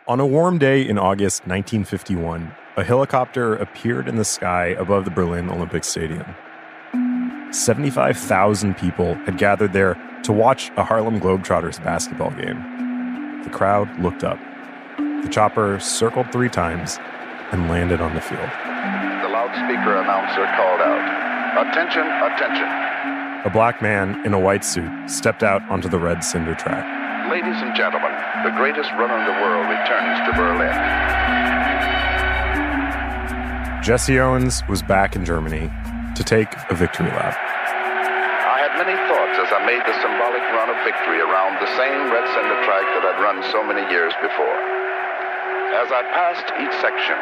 On a warm day in August 1951, a helicopter appeared in the sky above the Berlin Olympic Stadium. 75,000 people had gathered there to watch a Harlem Globetrotters basketball game. The crowd looked up. The chopper circled 3 times and landed on the field. The loudspeaker announcer called out, "Attention, attention." A black man in a white suit stepped out onto the red cinder track. "Ladies and gentlemen, the greatest runner in the world returns to Berlin." Jesse Owens was back in Germany to take a victory lap. I had many thoughts as I made the symbolic run of victory around the same red cinder track that I'd run so many years before. As I passed each section,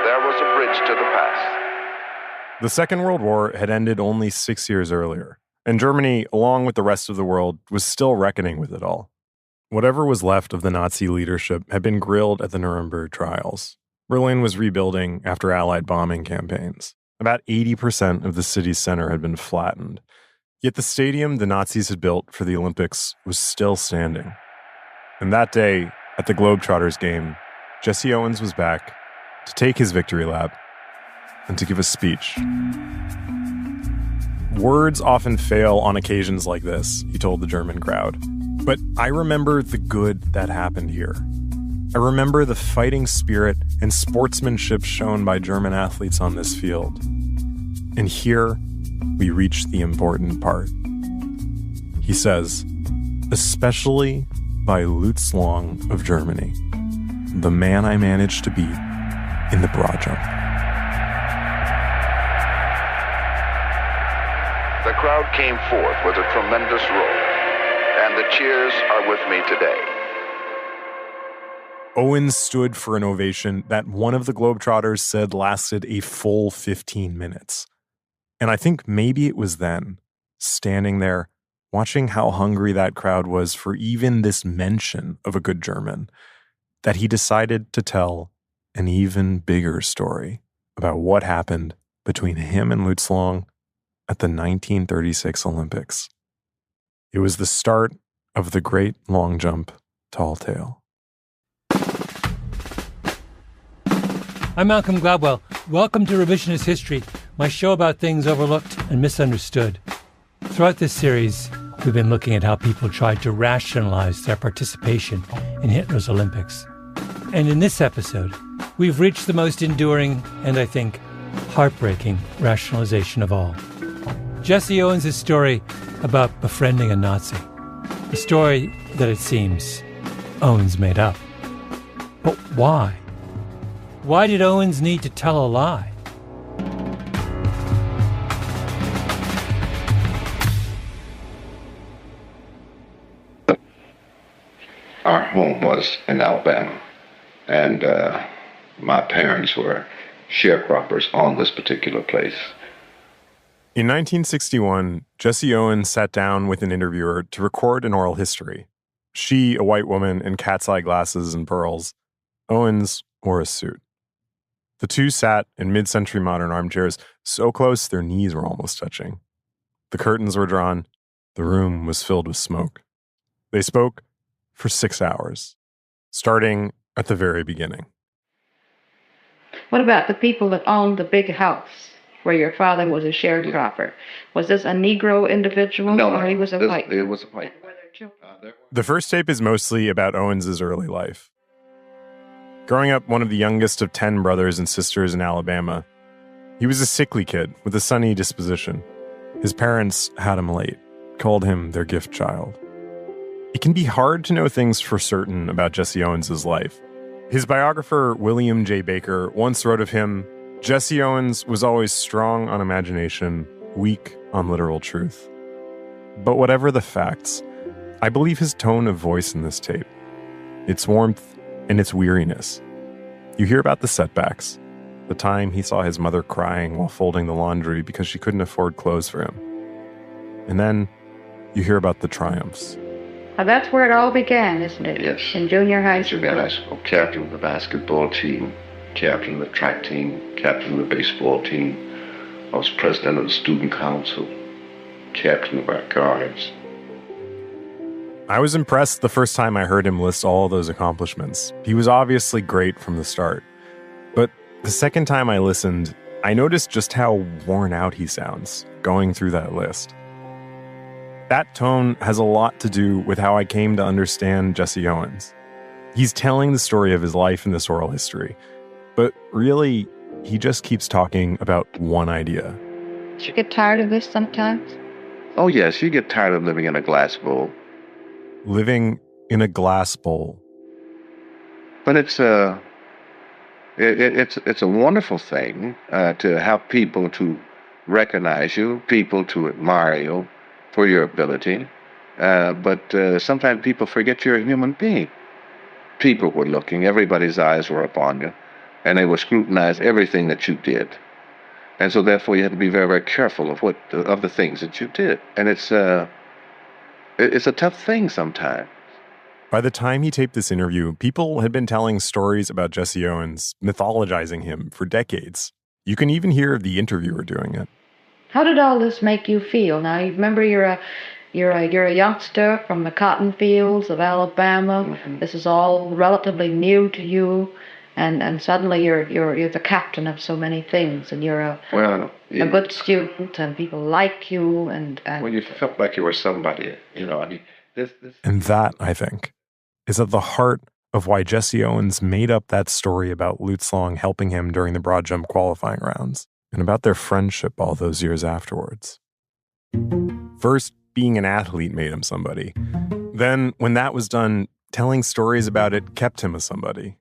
there was a bridge to the past. The Second World War had ended only 6 years earlier, and Germany, along with the rest of the world, was still reckoning with it all. Whatever was left of the Nazi leadership had been grilled at the Nuremberg trials. Berlin was rebuilding after Allied bombing campaigns. About 80% of the city's center had been flattened. Yet the stadium the Nazis had built for the Olympics was still standing. And that day, at the Globetrotters game, Jesse Owens was back to take his victory lap and to give a speech. Words often fail on occasions like this, he told the German crowd. But I remember the good that happened here. I remember the fighting spirit and sportsmanship shown by German athletes on this field. And here, we reach the important part. He says, especially by Lutz Long of Germany, the man I managed to beat in the broad jump. The crowd came forth with a tremendous roar, and the cheers are with me today. Owens stood for an ovation that one of the Globetrotters said lasted a full 15 minutes. And I think maybe it was then, standing there, watching how hungry that crowd was for even this mention of a good German, that he decided to tell an even bigger story about what happened between him and Lutz Long at the 1936 Olympics. It was the start of the great long jump tall tale. I'm Malcolm Gladwell. Welcome to Revisionist History, my show about things overlooked and misunderstood. Throughout this series, we've been looking at how people tried to rationalize their participation in Hitler's Olympics. And in this episode, we've reached the most enduring and, I think, heartbreaking rationalization of all. Jesse Owens' story about befriending a Nazi. A story that, it seems, Owens made up. But why? Why did Owens need to tell a lie? Our home was in Alabama, and my parents were sharecroppers on this particular place. In 1961, Jesse Owens sat down with an interviewer to record an oral history. She, a white woman in cat's eye glasses and pearls. Owens wore a suit. The two sat in mid-century modern armchairs so close their knees were almost touching. The curtains were drawn. The room was filled with smoke. They spoke for 6 hours, starting at the very beginning. What about the people that owned the big house where your father was a sharecropper? Was this a Negro individual, or he was a white? It was a white. The first tape is mostly about Owens' early life. Growing up one of the youngest of 10 brothers and sisters in Alabama, he was a sickly kid with a sunny disposition. His parents had him late, called him their gift child. It can be hard to know things for certain about Jesse Owens' life. His biographer, William J. Baker, once wrote of him, Jesse Owens was always strong on imagination, weak on literal truth. But whatever the facts, I believe his tone of voice in this tape, its warmth and its weariness. You hear about the setbacks, the time he saw his mother crying while folding the laundry because she couldn't afford clothes for him. And then you hear about the triumphs. Well, that's where it all began, isn't it? Yes. In junior high school. Junior high school, captain of the basketball team, captain of the track team, captain of the baseball team. I was president of the student council, captain of our guards. I was impressed the first time I heard him list all those accomplishments. He was obviously great from the start. But the second time I listened, I noticed just how worn out he sounds going through that list. That tone has a lot to do with how I came to understand Jesse Owens. He's telling the story of his life in this oral history, but really, he just keeps talking about one idea. Did you get tired of this sometimes? Oh, yes, you get tired of living in a glass bowl. Living in a glass bowl. But it's a wonderful thing to have people to recognize you, people to admire you for your ability. But sometimes people forget you're a human being. People were looking, everybody's eyes were upon you, and they would scrutinize everything that you did. And so therefore you had to be very, very careful of the things that you did. And it's a tough thing sometimes. By the time he taped this interview, people had been telling stories about Jesse Owens, mythologizing him for decades. You can even hear the interviewer doing it. How did all this make you feel? Now, you remember you're a youngster from the cotton fields of Alabama. Mm-hmm. This is all relatively new to you, and suddenly you're the captain of so many things, and you're a good student, and people like you, and well, you felt like you were somebody, I mean, this. And that, I think, is at the heart of why Jesse Owens made up that story about Lutz Long helping him during the broad jump qualifying rounds, and about their friendship all those years afterwards. First, being an athlete made him somebody. Then, when that was done, telling stories about it kept him a somebody.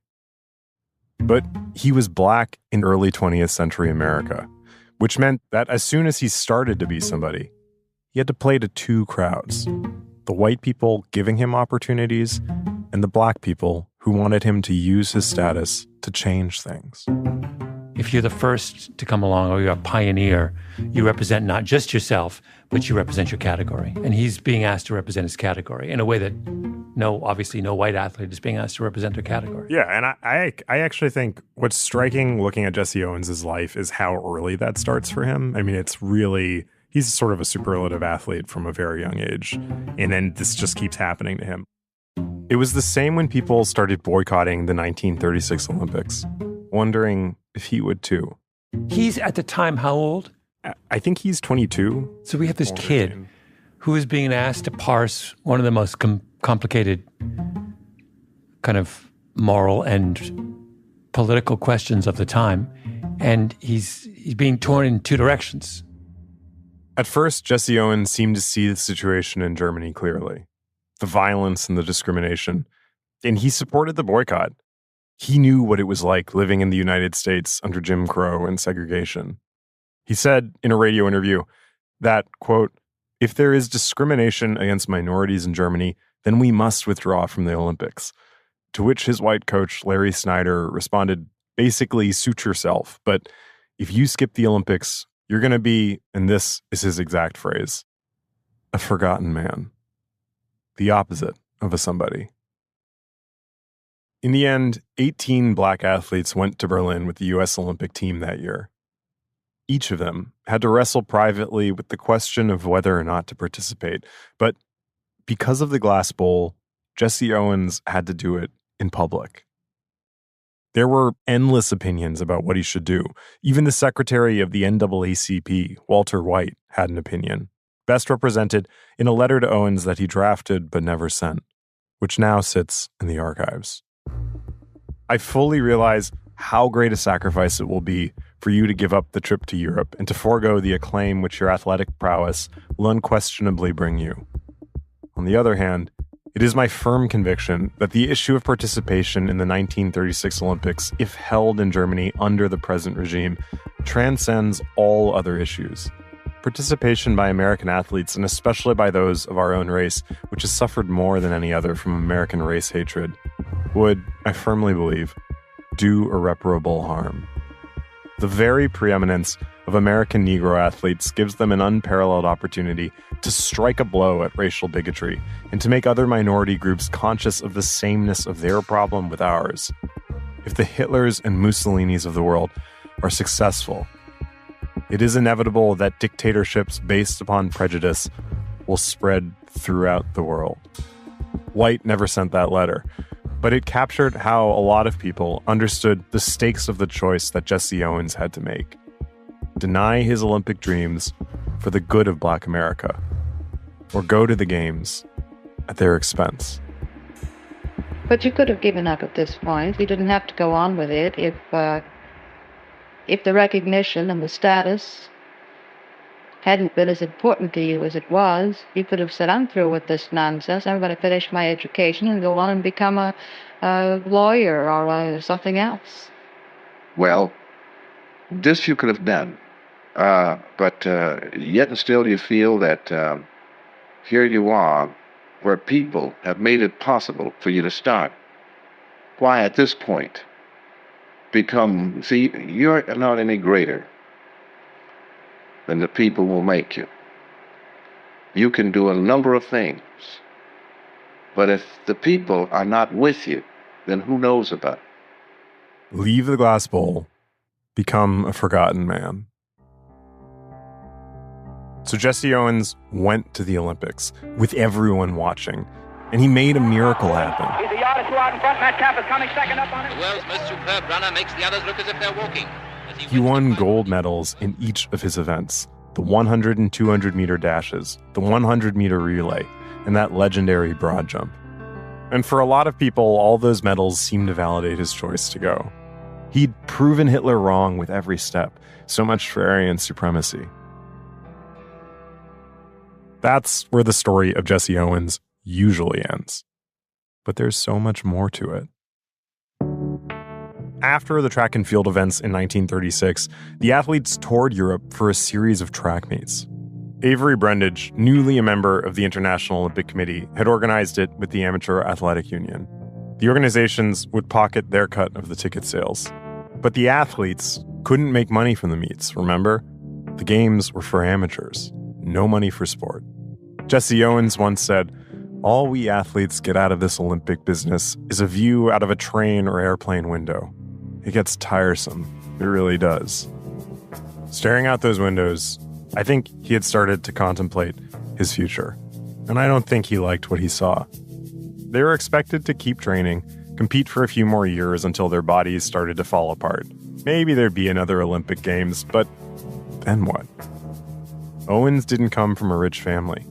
But he was black in early 20th century America, which meant that as soon as he started to be somebody, he had to play to two crowds: the white people giving him opportunities, and the black people who wanted him to use his status to change things. If you're the first to come along, or you're a pioneer, you represent not just yourself, but you represent your category. And he's being asked to represent his category in a way that obviously no white athlete is being asked to represent their category. Yeah, and I actually think what's striking looking at Jesse Owens' life is how early that starts for him. I mean, he's sort of a superlative athlete from a very young age. And then this just keeps happening to him. It was the same when people started boycotting the 1936 Olympics, wondering if he would too. He's at the time how old? I think he's 22. So we have this kid who is being asked to parse one of the most complicated kind of moral and political questions of the time, and he's being torn in two directions. At first, Jesse Owens seemed to see the situation in Germany clearly, the violence and the discrimination, and he supported the boycott. He knew what it was like living in the United States under Jim Crow and segregation. He said in a radio interview that, quote, "If there is discrimination against minorities in Germany, then we must withdraw from the Olympics." To which his white coach, Larry Snyder, responded, basically, suit yourself. But if you skip the Olympics, you're going to be, and this is his exact phrase, a forgotten man. The opposite of a somebody. In the end, 18 black athletes went to Berlin with the U.S. Olympic team that year. Each of them had to wrestle privately with the question of whether or not to participate. But because of the glass bowl, Jesse Owens had to do it in public. There were endless opinions about what he should do. Even the secretary of the NAACP, Walter White, had an opinion, best represented in a letter to Owens that he drafted but never sent, which now sits in the archives. I fully realize how great a sacrifice it will be for you to give up the trip to Europe and to forego the acclaim which your athletic prowess will unquestionably bring you. On the other hand, it is my firm conviction that the issue of participation in the 1936 Olympics, if held in Germany under the present regime, transcends all other issues. Participation by American athletes, and especially by those of our own race, which has suffered more than any other from American race hatred, would, I firmly believe, do irreparable harm. The very preeminence of American Negro athletes gives them an unparalleled opportunity to strike a blow at racial bigotry and to make other minority groups conscious of the sameness of their problem with ours. If the Hitlers and Mussolinis of the world are successful, it is inevitable that dictatorships based upon prejudice will spread throughout the world. White never sent that letter, but it captured how a lot of people understood the stakes of the choice that Jesse Owens had to make. Deny his Olympic dreams for the good of Black America, or go to the Games at their expense. But you could have given up at this point. You didn't have to go on with it if the recognition and the status hadn't been as important to you as it was. You could have said, I'm through with this nonsense. I'm going to finish my education and go on and become a lawyer or something else. Well, this you could have done. But yet and still you feel that here you are, where people have made it possible for you to start. Why, at this point, you're not any greater than the people will make you. You can do a number of things, but if the people are not with you, then who knows about it? Leave the glass bowl, become a forgotten man. So Jesse Owens went to the Olympics with everyone watching, and he made a miracle happen. He's the yardage out in front. Matt Camp is coming second up on it. The world's most superb runner makes the others look as if they're walking. He won gold medals in each of his events, the 100 and 200 meter dashes, the 100 meter relay, and that legendary broad jump. And for a lot of people, all those medals seemed to validate his choice to go. He'd proven Hitler wrong with every step, so much for Aryan supremacy. That's where the story of Jesse Owens usually ends. But there's so much more to it. After the track and field events in 1936, the athletes toured Europe for a series of track meets. Avery Brundage, newly a member of the International Olympic Committee, had organized it with the Amateur Athletic Union. The organizations would pocket their cut of the ticket sales. But the athletes couldn't make money from the meets, remember? The games were for amateurs. No money for sport. Jesse Owens once said, "All we athletes get out of this Olympic business is a view out of a train or airplane window. It gets tiresome. It really does." Staring out those windows, I think he had started to contemplate his future. And I don't think he liked what he saw. They were expected to keep training, compete for a few more years until their bodies started to fall apart. Maybe there'd be another Olympic Games, but then what? Owens didn't come from a rich family.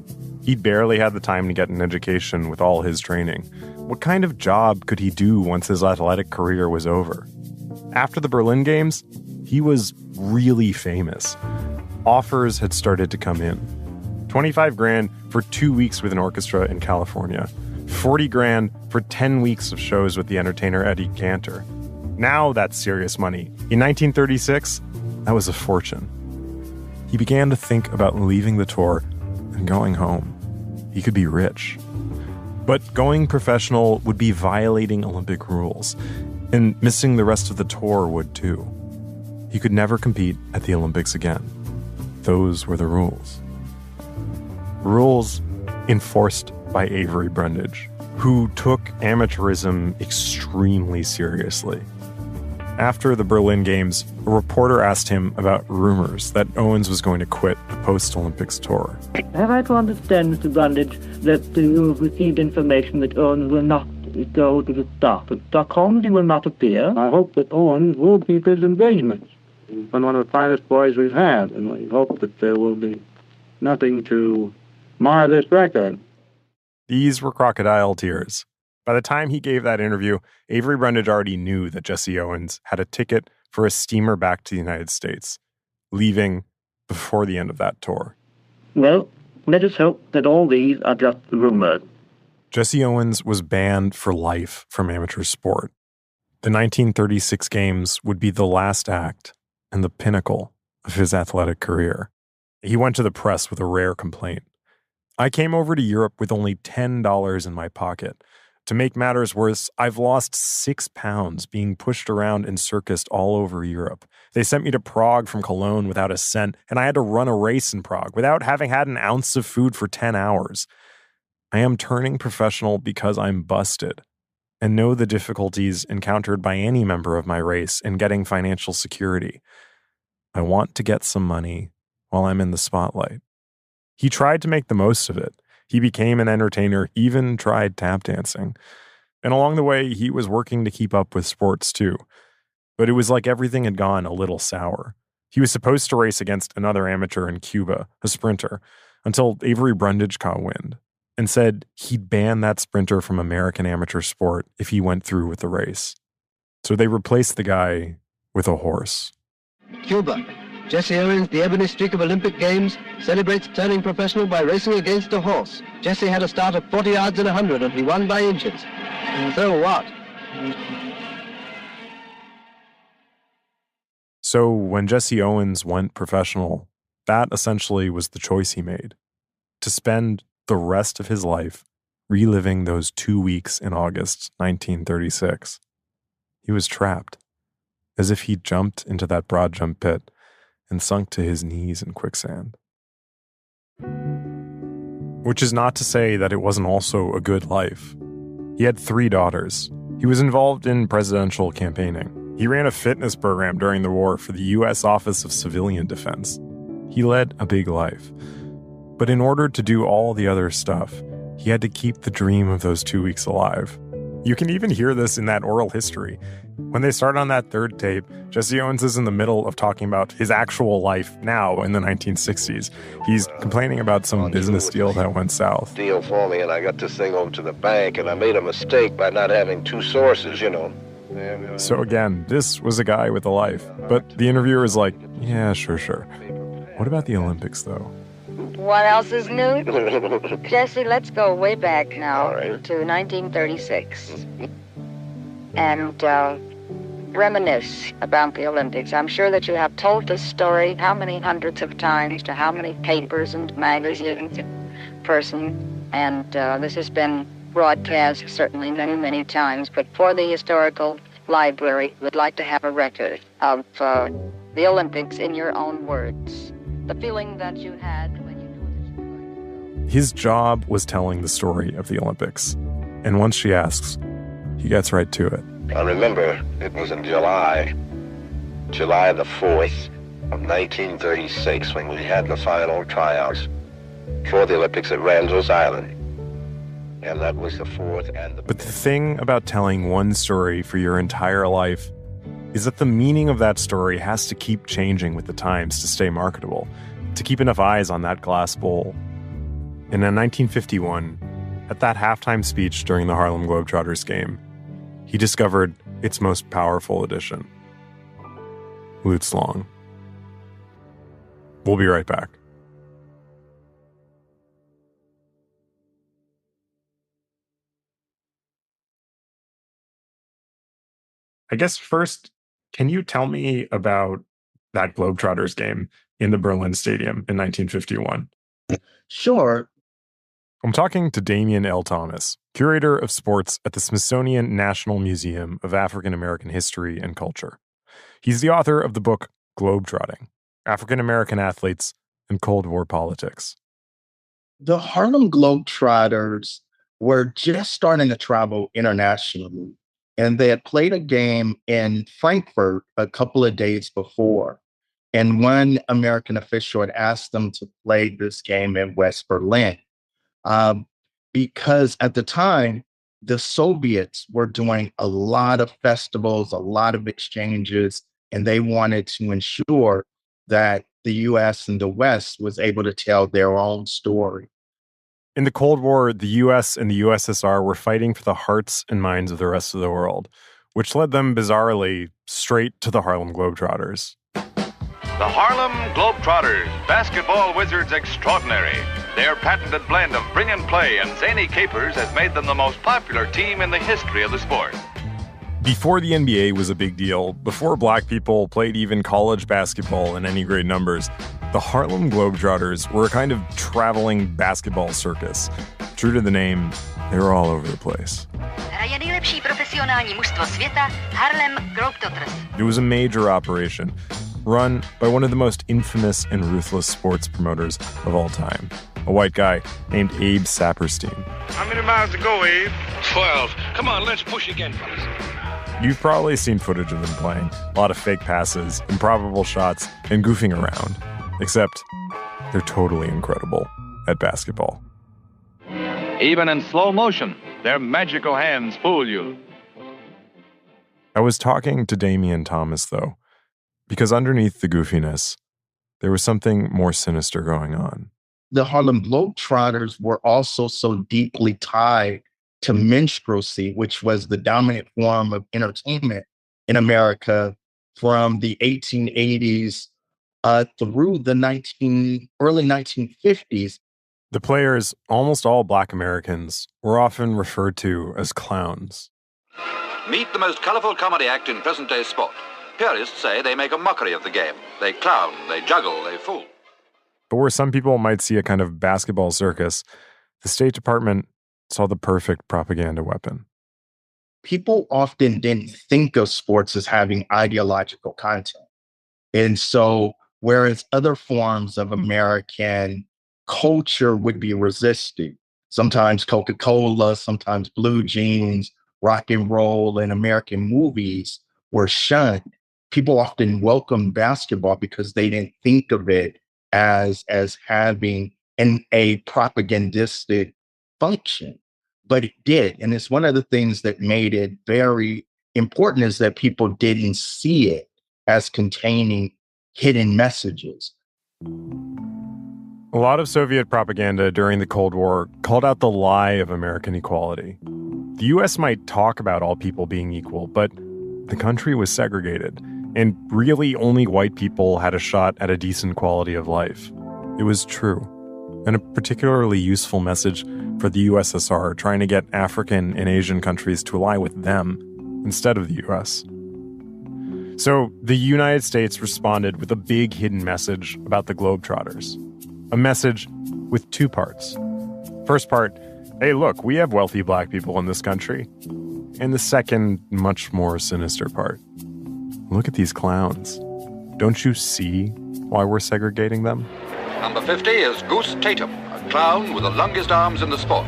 He'd barely had the time to get an education with all his training. What kind of job could he do once his athletic career was over? After the Berlin Games, he was really famous. Offers had started to come in. $25,000 for 2 weeks with an orchestra in California. $40,000 for 10 weeks of shows with the entertainer Eddie Cantor. Now that's serious money. In 1936, that was a fortune. He began to think about leaving the tour and going home. He could be rich. But going professional would be violating Olympic rules, and missing the rest of the tour would too. He could never compete at the Olympics again. Those were the rules. Rules enforced by Avery Brundage, who took amateurism extremely seriously. After the Berlin Games, a reporter asked him about rumors that Owens was going to quit the post-Olympics tour. Have I to understand, Mr. Brundage, that you have received information that Owens will not go to the start at Stockholm? He will not appear. I hope that Owens will keep his engagements. He's been one of the finest boys we've had, and we hope that there will be nothing to mar this record. These were crocodile tears. By the time he gave that interview, Avery Brundage already knew that Jesse Owens had a ticket for a steamer back to the United States, leaving before the end of that tour. Well, let us hope that all these are just rumors. Jesse Owens was banned for life from amateur sport. The 1936 Games would be the last act and the pinnacle of his athletic career. He went to the press with a rare complaint. "I came over to Europe with only $10 in my pocket. To make matters worse, I've lost 6 pounds being pushed around and circused all over Europe. They sent me to Prague from Cologne without a cent, and I had to run a race in Prague without having had an ounce of food for 10 hours. I am turning professional because I'm busted, and know the difficulties encountered by any member of my race in getting financial security. I want to get some money while I'm in the spotlight." He tried to make the most of it. He became an entertainer, even tried tap dancing. And along the way, he was working to keep up with sports too. But it was like everything had gone a little sour. He was supposed to race against another amateur in Cuba, a sprinter, until Avery Brundage caught wind and said he'd ban that sprinter from American amateur sport if he went through with the race. So they replaced the guy with a horse. Cuba. Jesse Owens, the ebony streak of Olympic Games, celebrates turning professional by racing against a horse. Jesse had a start of 40 yards in 100 and he won by inches. So what? So when Jesse Owens went professional, that essentially was the choice he made. To spend the rest of his life reliving those 2 weeks in August 1936. He was trapped, as if he'd jumped into that broad jump pit and sunk to his knees in quicksand. Which is not to say that it wasn't also a good life. He had 3 daughters. He was involved in presidential campaigning. He ran a fitness program during the war for the U.S. Office of Civilian Defense. He led a big life. But in order to do all the other stuff, he had to keep the dream of those 2 weeks alive. You can even hear this in that oral history. When they start on that third tape, Jesse Owens is in the middle of talking about his actual life now in the 1960s. He's complaining about some business deal that went south. Deal for me, and I got this thing over to the bank, and I made a mistake by not having 2 sources, you know. So again, this was a guy with a life. But the interviewer is like, yeah, sure. What about the Olympics, though? What else is new? Jesse, let's go way back now to 1936 and reminisce about the Olympics. I'm sure that you have told this story how many hundreds of times to how many papers and magazines and person, and this has been broadcast certainly many times, but for the historical library, we'd like to have a record of the Olympics in your own words. The feeling that you had when you knew that you were going to go. His job was telling the story of the Olympics. And once she asks, he gets right to it. I remember it was in July the 4th of 1936 when we had the final tryouts for the Olympics at Randall's Island. And that was the 4th and the... But the thing about telling one story for your entire life is that the meaning of that story has to keep changing with the times to stay marketable, to keep enough eyes on that glass bowl. And in 1951, at that halftime speech during the Harlem Globetrotters game, he discovered its most powerful edition. Lutz Long. We'll be right back. I guess first, can you tell me about that Globetrotters game in the Berlin Stadium in 1951? Sure. I'm talking to Damien L. Thomas, curator of sports at the Smithsonian National Museum of African American History and Culture. He's the author of the book Globetrotting: African American Athletes and Cold War Politics. The Harlem Globetrotters were just starting to travel internationally, and they had played a game in Frankfurt a couple of days before. And one American official had asked them to play this game in West Berlin because at the time, the Soviets were doing a lot of festivals, a lot of exchanges, and they wanted to ensure that the U.S. and the West was able to tell their own story. In the Cold War, the U.S. and the USSR were fighting for the hearts and minds of the rest of the world, which led them, bizarrely, straight to the Harlem Globetrotters. The Harlem Globetrotters, basketball wizards extraordinary. Their patented blend of brilliant play and zany capers has made them the most popular team in the history of the sport. Before the NBA was a big deal, before black people played even college basketball in any great numbers, the Harlem Globetrotters were a kind of traveling basketball circus. True to the name, they were all over the place. It was a major operation, run by one of the most infamous and ruthless sports promoters of all time, a white guy named Abe Saperstein. How many miles to go, Abe? 12. Come on, let's push again, fellas. You've probably seen footage of them playing. A lot of fake passes, improbable shots, and goofing around. Except, they're totally incredible at basketball. Even in slow motion, their magical hands fool you. I was talking to Damian Thomas, though, because underneath the goofiness, there was something more sinister going on. The Harlem Globetrotters were also so deeply tied to minstrelsy, which was the dominant form of entertainment in America from the 1880s through the early 1950s. The players, almost all Black Americans, were often referred to as clowns. Meet the most colorful comedy act in present-day sport. Purists say they make a mockery of the game. They clown, they juggle, they fool. But where some people might see a kind of basketball circus, the State Department saw the perfect propaganda weapon. People often didn't think of sports as having ideological content. And so, whereas other forms of American culture would be resisted, sometimes Coca-Cola, sometimes blue jeans, rock and roll, and American movies were shunned. People often welcomed basketball because they didn't think of it as having a propagandistic function, but it did. And it's one of the things that made it very important is that people didn't see it as containing hidden messages. A lot of Soviet propaganda during the Cold War called out the lie of American equality. The U.S. might talk about all people being equal, but the country was segregated, and really only white people had a shot at a decent quality of life. It was true, and a particularly useful message for the USSR trying to get African and Asian countries to ally with them instead of the U.S. So the United States responded with a big hidden message about the Globetrotters. A message with two parts. First part, hey, look, we have wealthy Black people in this country. And the second, much more sinister part. Look at these clowns. Don't you see why we're segregating them? Number 50 is Goose Tatum, a clown with the longest arms in the sport.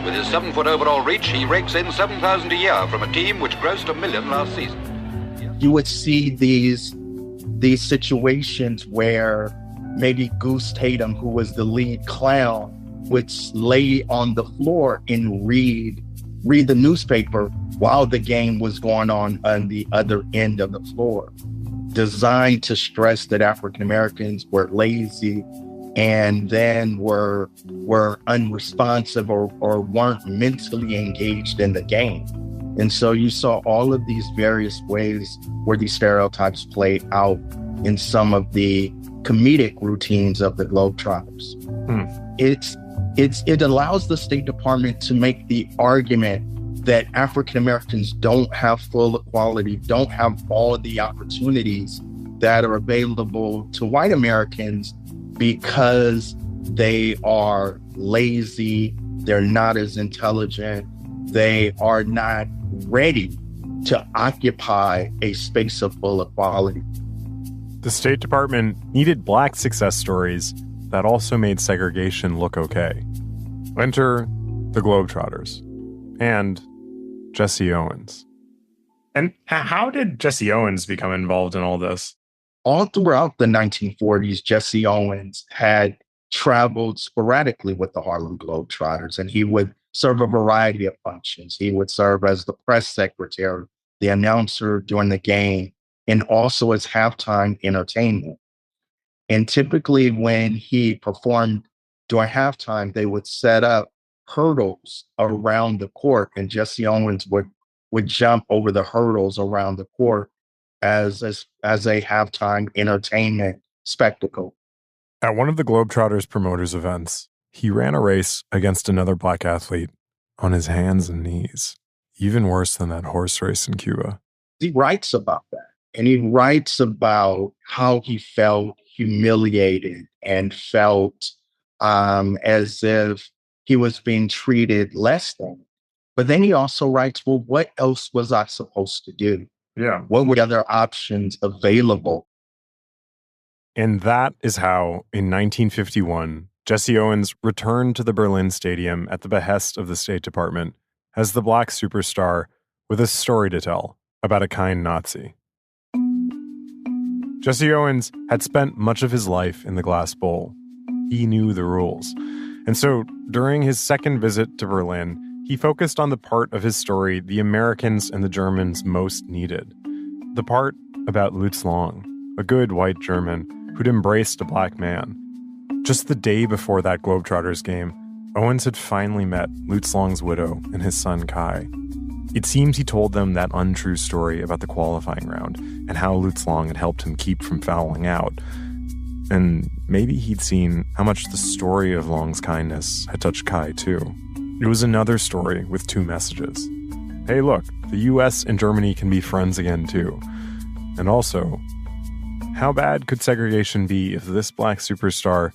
With his 7-foot overall reach, he rakes in $7,000 a year from a team which grossed $1 million last season. You would see these situations where maybe Goose Tatum, who was the lead clown, would lay on the floor and read the newspaper while the game was going on the other end of the floor, designed to stress that African Americans were lazy and then were unresponsive or weren't mentally engaged in the game. And so you saw all of these various ways where these stereotypes played out in some of the comedic routines of the Globetrotters. It allows the State Department to make the argument that African Americans don't have full equality, don't have all of the opportunities that are available to white Americans because they are lazy, they're not as intelligent, they are not ready to occupy a space of full equality. The State Department needed Black success stories that also made segregation look okay. Enter the Globetrotters and Jesse Owens. And how did Jesse Owens become involved in all this? All throughout the 1940s, Jesse Owens had traveled sporadically with the Harlem Globetrotters, and he would serve a variety of functions. He would serve as the press secretary, the announcer during the game, and also as halftime entertainment. And typically when he performed during halftime, they would set up hurdles around the court, and Jesse Owens would jump over the hurdles around the court as a halftime entertainment spectacle. At one of the Globetrotters promoters' events, he ran a race against another Black athlete on his hands and knees, even worse than that horse race in Cuba. He writes about that, and he writes about how he felt humiliated and felt as if he was being treated less than. But then he also writes, well, what else was I supposed to do? Yeah. What were other options available? And that is how, in 1951, Jesse Owens returned to the Berlin Stadium at the behest of the State Department as the Black superstar with a story to tell about a kind Nazi. Jesse Owens had spent much of his life in the glass bowl. He knew the rules. And so during his second visit to Berlin, he focused on the part of his story the Americans and the Germans most needed. The part about Lutz Long, a good white German who'd embraced a black man. Just the day before that Globetrotters game, Owens had finally met Lutz Long's widow and his son Kai. It seems he told them that untrue story about the qualifying round and how Lutz Long had helped him keep from fouling out. And maybe he'd seen how much the story of Long's kindness had touched Kai too. It was another story with two messages. Hey, look, the US and Germany can be friends again too. And also, how bad could segregation be if this black superstar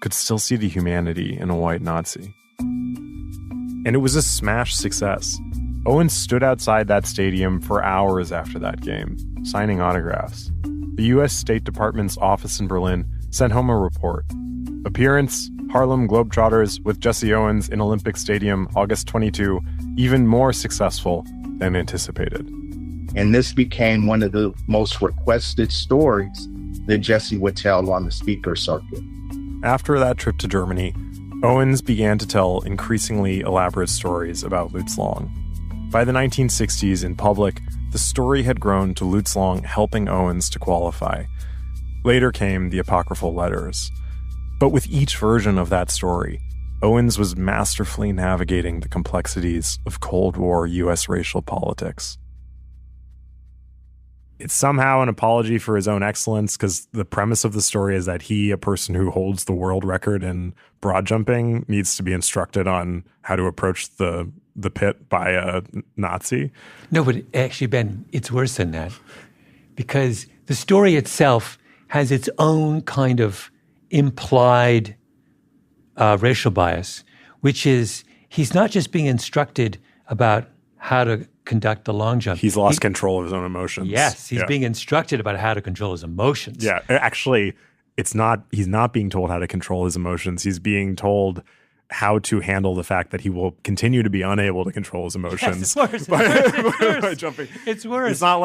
could still see the humanity in a white Nazi? And it was a smash success. Owens stood outside that stadium for hours after that game, signing autographs. The U.S. State Department's office in Berlin sent home a report. Appearance, Harlem Globetrotters with Jesse Owens in Olympic Stadium, August 22, even more successful than anticipated. And this became one of the most requested stories that Jesse would tell on the speaker circuit. After that trip to Germany, Owens began to tell increasingly elaborate stories about Lutz Long. By the 1960s, in public, the story had grown to Lutz Long helping Owens to qualify. Later came the apocryphal letters. But with each version of that story, Owens was masterfully navigating the complexities of Cold War U.S. racial politics. It's somehow an apology for his own excellence, because the premise of the story is that he, a person who holds the world record in broad jumping, needs to be instructed on how to approach the pit by a Nazi. No, but actually, Ben, it's worse than that. Because the story itself has its own kind of implied racial bias, which is he's not just being instructed about how to conduct the long jump. He's lost control of his own emotions. Yes, he's being instructed about how to control his emotions. Yeah, actually, he's not being told how to control his emotions. He's being told how to handle the fact that he will continue to be unable to control his emotions. Yes, it's worse. By jumping. It's worse. It's not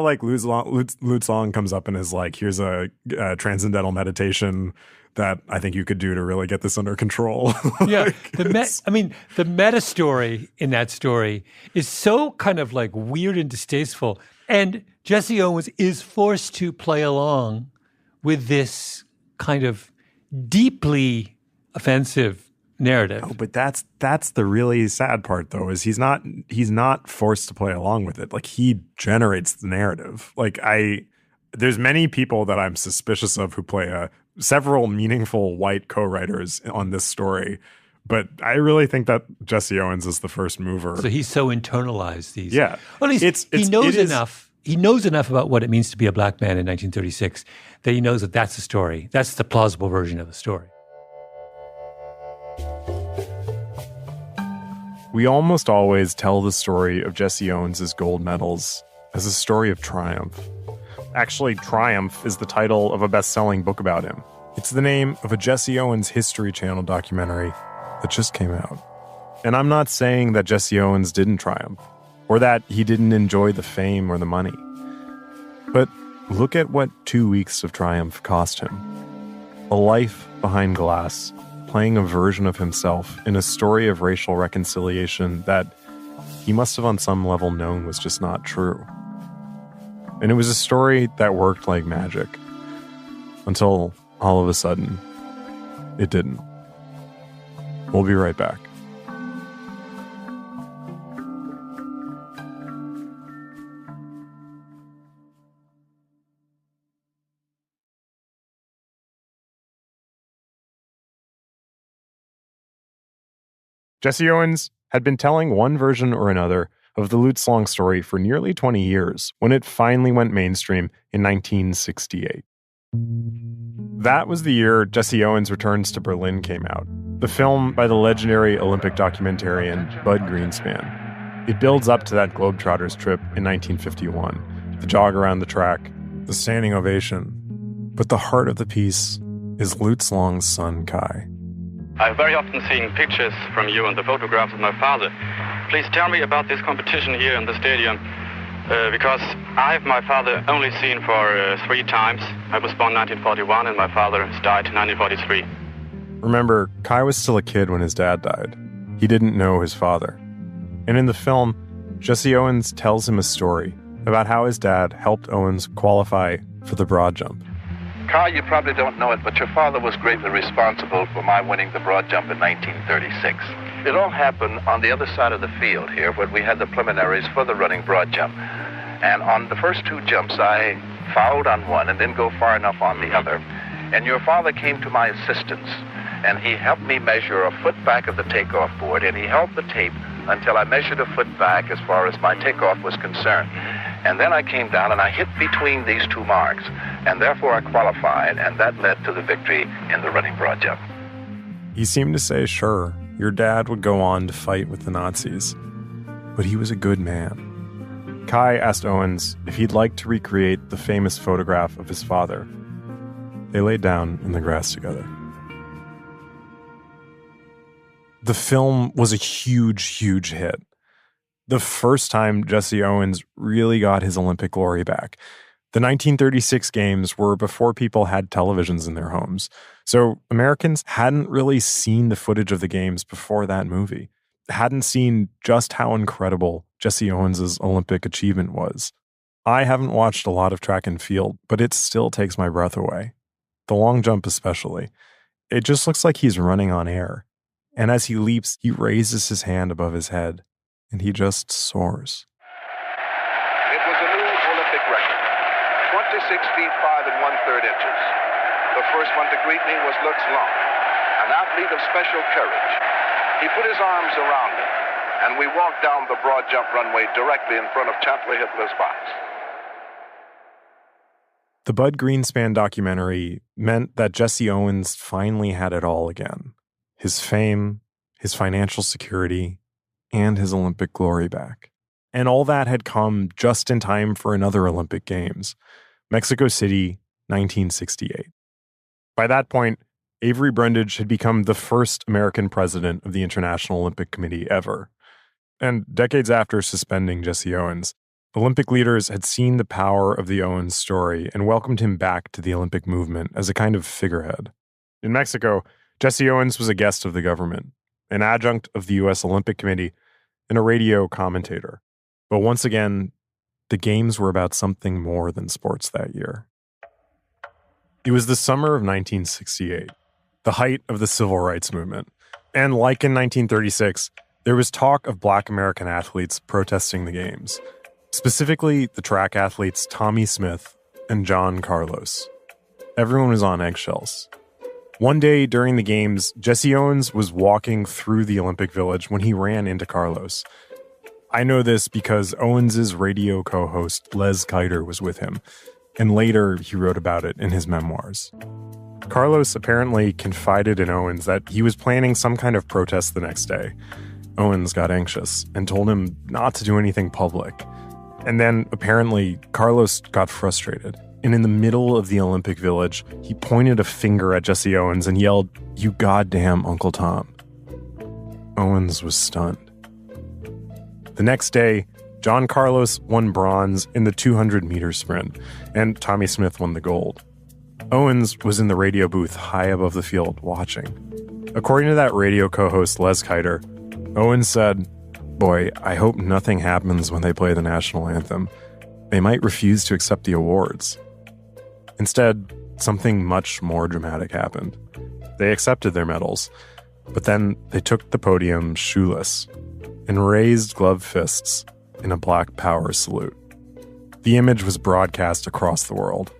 like Lutz Long comes up and is like, here's a transcendental meditation that I think you could do to really get this under control. Yeah. The meta story in that story is so kind of like weird and distasteful. And Jesse Owens is forced to play along with this kind of deeply offensive narrative. Oh, but that's the really sad part, though, is he's not forced to play along with it. Like, he generates the narrative. Like, there's many people that I'm suspicious of who play several meaningful white co-writers on this story, but I really think that Jesse Owens is the first mover. So he's so internalized these. Yeah, well, he knows enough. He knows enough about what it means to be a black man in 1936 that he knows that that's the story. That's the plausible version of the story. We almost always tell the story of Jesse Owens' gold medals as a story of triumph. Actually, Triumph is the title of a best-selling book about him. It's the name of a Jesse Owens History Channel documentary that just came out. And I'm not saying that Jesse Owens didn't triumph, or that he didn't enjoy the fame or the money. But look at what 2 weeks of triumph cost him. A life behind glass, playing a version of himself in a story of racial reconciliation that he must have on some level known was just not true. And it was a story that worked like magic, until all of a sudden, it didn't. We'll be right back. Jesse Owens had been telling one version or another of the Lutz Long story for nearly 20 years when it finally went mainstream in 1968. That was the year Jesse Owens Returns to Berlin came out, the film by the legendary Olympic documentarian Bud Greenspan. It builds up to that Globetrotters trip in 1951, the jog around the track, the standing ovation. But the heart of the piece is Lutz Long's son, Kai. I've very often seen pictures from you and the photographs of my father. Please tell me about this competition here in the stadium, because I've my father only seen for 3 times. I was born 1941 and my father died in 1943. Remember, Kai was still a kid when his dad died. He didn't know his father. And in the film, Jesse Owens tells him a story about how his dad helped Owens qualify for the broad jump. Kai, you probably don't know it, but your father was greatly responsible for my winning the broad jump in 1936. It all happened on the other side of the field here when we had the preliminaries for the running broad jump. And on the first two jumps, I fouled on one and didn't go far enough on the other. And your father came to my assistance, and he helped me measure a foot back of the takeoff board, and he held the tape until I measured a foot back as far as my takeoff was concerned. And then I came down and I hit between these two marks, and therefore I qualified, and that led to the victory in the running broad jump. He seemed to say, sure, your dad would go on to fight with the Nazis, but he was a good man. Kai asked Owens if he'd like to recreate the famous photograph of his father. They laid down in the grass together. The film was a huge, huge hit. The first time Jesse Owens really got his Olympic glory back. The 1936 games were before people had televisions in their homes, so Americans hadn't really seen the footage of the games before that movie. Hadn't seen just how incredible Jesse Owens' Olympic achievement was. I haven't watched a lot of track and field, but it still takes my breath away. The long jump especially. It just looks like he's running on air. And as he leaps, he raises his hand above his head, and he just soars. It was a new Olympic record, 26 feet 5 1/3 inches. The first one to greet me was Lutz Long, an athlete of special courage. He put his arms around me, and we walked down the broad jump runway directly in front of Chancellor Hitler's box. The Bud Greenspan documentary meant that Jesse Owens finally had it all again. His fame, his financial security, and his Olympic glory back. And all that had come just in time for another Olympic Games, Mexico City, 1968. By that point, Avery Brundage had become the first American president of the International Olympic Committee ever. And decades after suspending Jesse Owens, Olympic leaders had seen the power of the Owens story and welcomed him back to the Olympic movement as a kind of figurehead. In Mexico, Jesse Owens was a guest of the government, an adjunct of the U.S. Olympic Committee, and a radio commentator. But once again, the games were about something more than sports that year. It was the summer of 1968, the height of the civil rights movement. And like in 1936, there was talk of Black American athletes protesting the games, specifically the track athletes Tommy Smith and John Carlos. Everyone was on eggshells. One day during the games, Jesse Owens was walking through the Olympic Village when he ran into Carlos. I know this because Owens' radio co-host Les Kiter was with him, and later he wrote about it in his memoirs. Carlos apparently confided in Owens that he was planning some kind of protest the next day. Owens got anxious and told him not to do anything public. And then, apparently, Carlos got frustrated. And in the middle of the Olympic Village, he pointed a finger at Jesse Owens and yelled, "You goddamn Uncle Tom." Owens was stunned. The next day, John Carlos won bronze in the 200-meter sprint, and Tommy Smith won the gold. Owens was in the radio booth high above the field watching. According to that radio co-host Les Kiter, Owens said, "Boy, I hope nothing happens when they play the national anthem. They might refuse to accept the awards." Instead, something much more dramatic happened. They accepted their medals, but then they took the podium shoeless and raised gloved fists in a Black Power salute. The image was broadcast across the world.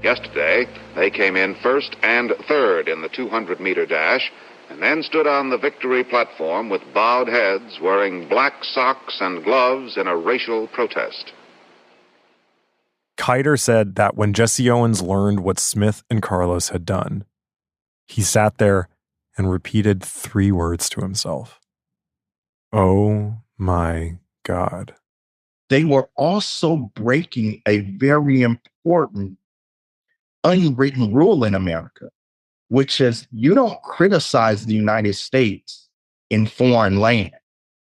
Yesterday, they came in first and third in the 200-meter dash, and then stood on the victory platform with bowed heads, wearing black socks and gloves in a racial protest. Kiter said that when Jesse Owens learned what Smith and Carlos had done, he sat there and repeated 3 words to himself. "Oh my God." They were also breaking a very important unwritten rule in America, which is you don't criticize the United States in foreign land.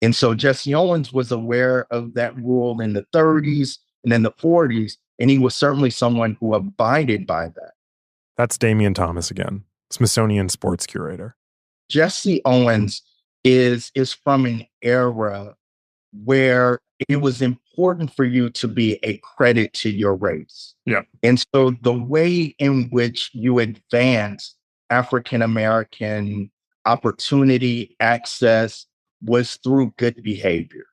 And so Jesse Owens was aware of that rule in the 30s and in the 40s, and he was certainly someone who abided by that. That's Damian Thomas again. Smithsonian sports curator. Jesse Owens is from an era where it was important for you to be a credit to your race. Yeah. And so the way in which you advance African-American opportunity, access, was through good behavior.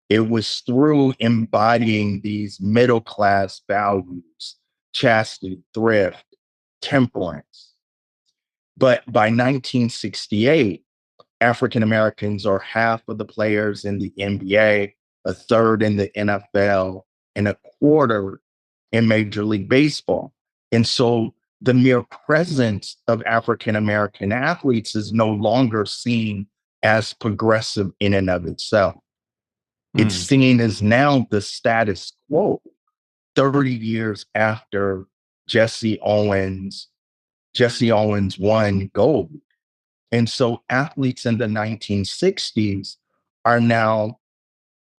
It was through embodying these middle-class values, chastity, thrift, temperance. But by 1968, African Americans are half of the players in the NBA, a third in the NFL, and a quarter in Major League Baseball. And so the mere presence of African American athletes is no longer seen as progressive in and of itself. It's seen as now the status quo 30 years after Jesse Owens won gold. And so athletes in the 1960s are now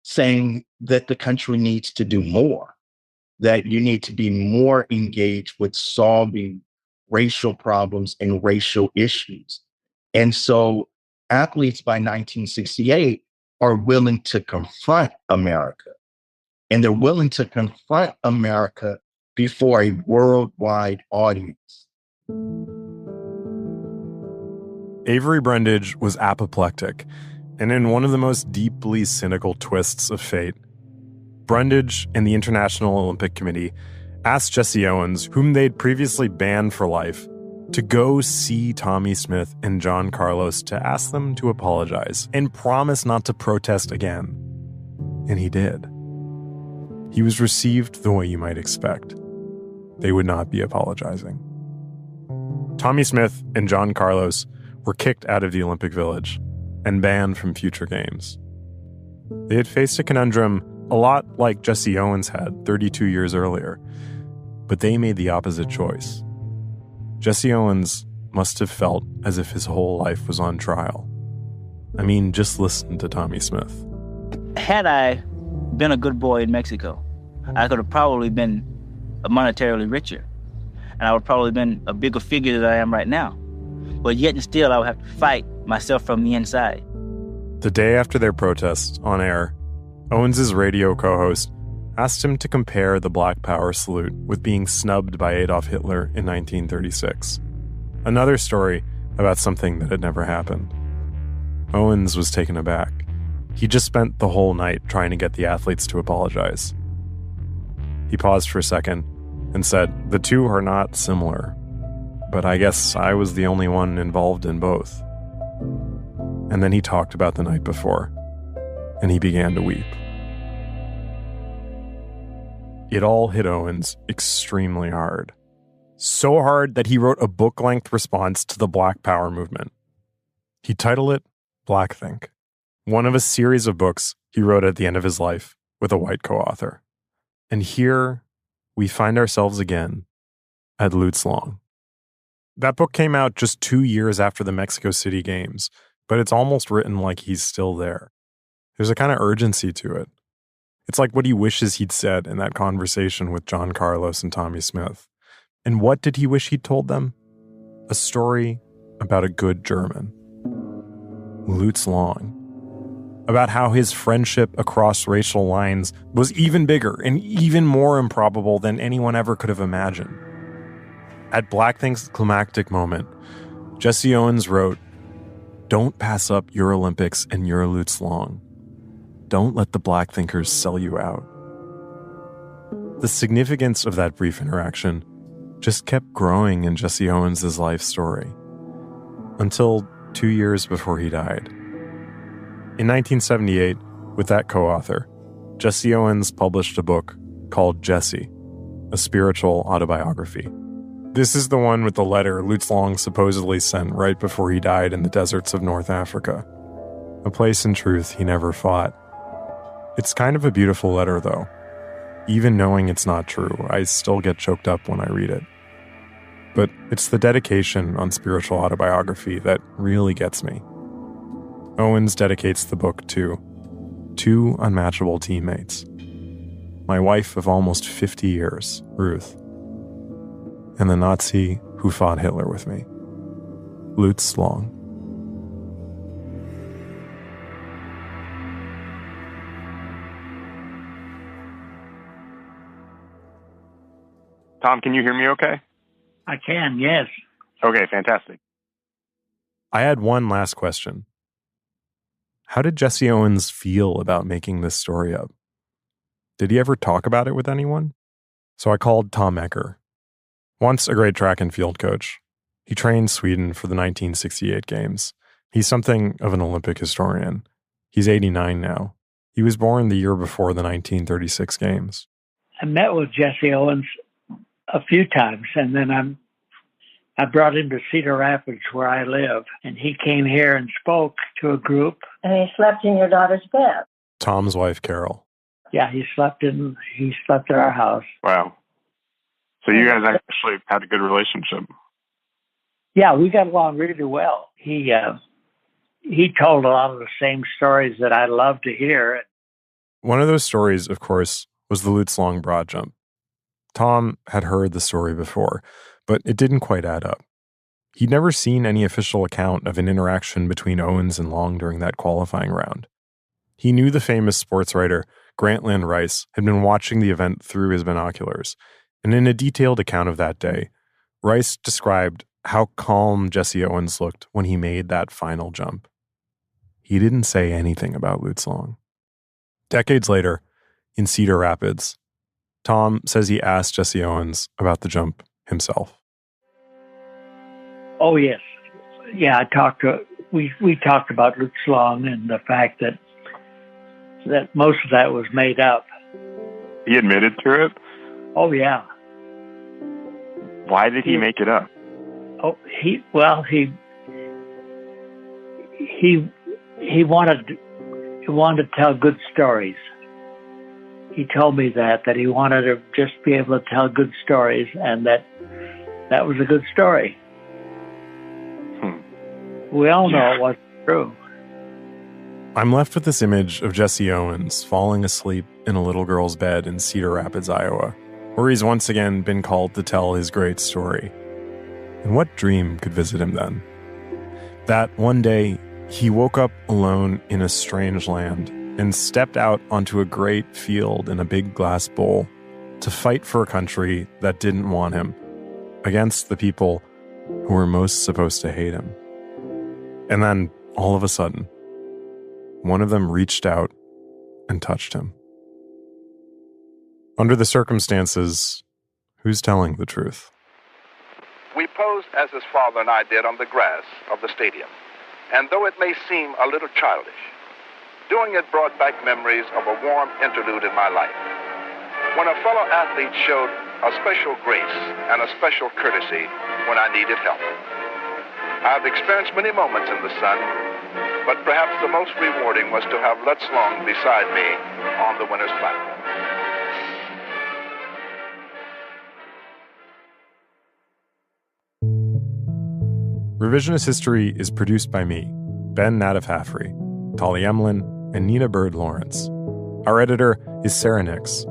saying that the country needs to do more, that you need to be more engaged with solving racial problems and racial issues. And so athletes by 1968 are willing to confront America. And they're willing to confront America before a worldwide audience. Avery Brundage was apoplectic, and in one of the most deeply cynical twists of fate, Brundage and the International Olympic Committee asked Jesse Owens, whom they'd previously banned for life, to go see Tommy Smith and John Carlos to ask them to apologize and promise not to protest again. And he did. He was received the way you might expect. They would not be apologizing. Tommy Smith and John Carlos were kicked out of the Olympic Village and banned from future games. They had faced a conundrum a lot like Jesse Owens had 32 years earlier, but they made the opposite choice. Jesse Owens must have felt as if his whole life was on trial. I mean, just listen to Tommy Smith. Had I been a good boy in Mexico, I could have probably been monetarily richer, and I would probably been a bigger figure than I am right now. But yet and still, I would have to fight myself from the inside. The day after their protest, on air, Owens' radio co-host asked him to compare the Black Power salute with being snubbed by Adolf Hitler in 1936. Another story about something that had never happened. Owens was taken aback. He just spent the whole night trying to get the athletes to apologize. He paused for a second and said, "The two are not similar, but I guess I was the only one involved in both." And then he talked about the night before, and he began to weep. It all hit Owens extremely hard. So hard that he wrote a book-length response to the Black Power movement. He titled it Blackthink, one of a series of books he wrote at the end of his life with a white co-author. And here we find ourselves again at Lutz Long. That book came out just 2 years after the Mexico City Games, but it's almost written like he's still there. There's a kind of urgency to it. It's like what he wishes he'd said in that conversation with John Carlos and Tommy Smith. And what did he wish he'd told them? A story about a good German. Lutz Long. About how his friendship across racial lines was even bigger and even more improbable than anyone ever could have imagined. At Blackthink's climactic moment, Jesse Owens wrote, "Don't pass up your Olympics and your Lutz Long. Don't let the black thinkers sell you out." The significance of that brief interaction just kept growing in Jesse Owens' life story until 2 years before he died. In 1978, with that co-author, Jesse Owens published a book called Jesse, a spiritual autobiography. This is the one with the letter Lutz Long supposedly sent right before he died in the deserts of North Africa, a place in truth he never fought. It's kind of a beautiful letter, though. Even knowing it's not true, I still get choked up when I read it. But it's the dedication on spiritual autobiography that really gets me. Owens dedicates the book to 2 unmatchable teammates. My wife of almost 50 years, Ruth, and the Nazi who fought Hitler with me, Lutz Long. Tom, can you hear me okay? I can, yes. Okay, fantastic. I had one last question. How did Jesse Owens feel about making this story up? Did he ever talk about it with anyone? So I called Tom Ecker. Once a great track and field coach, he trained Sweden for the 1968 games. He's something of an Olympic historian. He's 89 now. He was born the year before the 1936 games. I met with Jesse Owens a few times, and then I brought him to Cedar Rapids, where I live, and he came here and spoke to a group. And he slept in your daughter's bed. Tom's wife, Carol. Yeah, he slept at our house. Wow. So you guys actually had a good relationship. Yeah, we got along really well. He told a lot of the same stories that I love to hear. One of those stories, of course, was the Lutz Long broad jump. Tom had heard the story before, but it didn't quite add up. He'd never seen any official account of an interaction between Owens and Long during that qualifying round. He knew the famous sports writer Grantland Rice had been watching the event through his binoculars, and in a detailed account of that day, Rice described how calm Jesse Owens looked when he made that final jump. He didn't say anything about Lutz Long. Decades later, in Cedar Rapids, Tom says he asked Jesse Owens about the jump himself. Oh, yes. Yeah, we talked about Lutz Long and the fact that most of that was made up. He admitted to it? Oh, yeah. Why did he make it up? Oh, he wanted to tell good stories. He told me that he wanted to just be able to tell good stories, and that was a good story. We all know it wasn't true. I'm left with this image of Jesse Owens falling asleep in a little girl's bed in Cedar Rapids, Iowa, where he's once again been called to tell his great story. And what dream could visit him then? That one day, he woke up alone in a strange land and stepped out onto a great field in a big glass bowl to fight for a country that didn't want him, against the people who were most supposed to hate him. And then, all of a sudden, one of them reached out and touched him. Under the circumstances, who's telling the truth? We posed as his father and I did on the grass of the stadium. And though it may seem a little childish, doing it brought back memories of a warm interlude in my life, when a fellow athlete showed a special grace and a special courtesy when I needed help. I've experienced many moments in the sun, but perhaps the most rewarding was to have Lutz Long beside me on the winner's platform. Revisionist History is produced by me, Ben Nadif-Hafrey, Tali Emlin, and Nina Bird Lawrence. Our editor is Sarah Nix.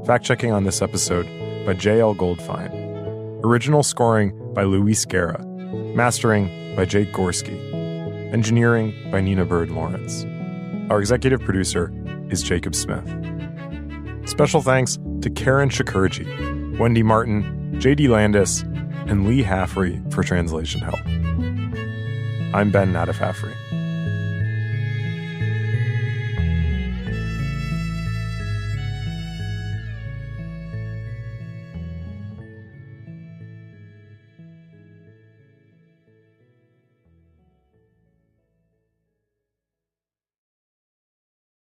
Fact-checking on this episode by J.L. Goldfein. Original scoring by Luis Guerra. Mastering by Jake Gorski. Engineering by Nina Bird Lawrence. Our executive producer is Jacob Smith. Special thanks to Karen Shakurji, Wendy Martin, J.D. Landis, and Lee Hafrey for translation help. I'm Ben Nadif-Hafrey.